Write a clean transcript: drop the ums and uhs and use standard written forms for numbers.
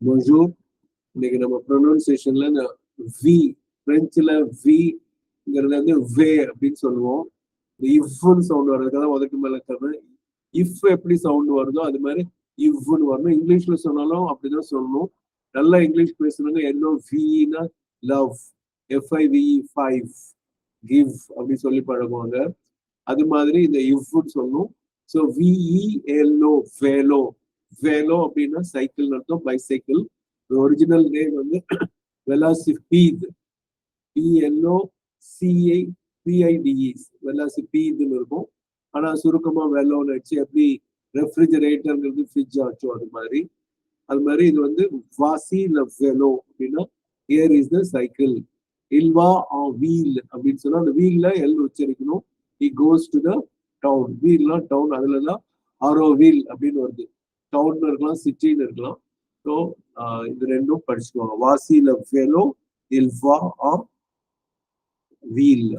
Bonjour. இன்னைக்கு நம்ம ப்ரொனவுன்சியேஷன்ல இந்த வி பிரெஞ்சுல விங்கிறது வந்து வே அப்படின்னு சொல்லுவோம். இந்த இஃப்னு சவுண்ட் வர்றதுக்காக உதக்கு மேல இருக்கிறது. இஃப் எப்படி சவுண்ட் வருதோ அது மாதிரி இவ்னு வரணும். இங்கிலீஷ்ல சொன்னாலும் அப்படிதான் சொல்லணும். நல்லா இங்கிலீஷ் பேசுறவங்க LOVEனா லவ், FIVE 5 கிவ் அப்படி சொல்லி பழகுவாங்க. அது மாதிரி இந்த இவ்னு சொல்லணும். ஸோ VELO வேலோ, வேலோ அப்படின்னா சைக்கிள் அர்த்தம், பைசைக்கிள். ஒரிஜினல் நேம் வந்து வெலாசிபீட், PLOCIPIDE, வெலாசிபீட்னு இருக்கும். ஆனா சுருக்கமா வெலோன்னு வச்சு எப்படி ரெஃப்ரிஜரேட்டர்ங்கிறது ஃப்ரிட்ஜ் ஆச்சோ அது மாதிரி. அது மாதிரி இது வந்து வாசி வெலோ அப்படின்னா ஹியர் இஸ் த சைக்கிள். இல்வா வீல் அப்படின்னு சொன்னா அந்த வீல்ல எல் உச்சரிக்கணும். he goes to the town. வீல்லாம் டவுன், அதுலதான் ஆரோ வீல் அப்படின்னு வருது. டவுன் இருக்கலாம், சிட்டின்னு இருக்கலாம். ஸோ இது ரெண்டும் படிச்சுக்குவாங்க. வாசி வெலோ, இல்வா வீல்.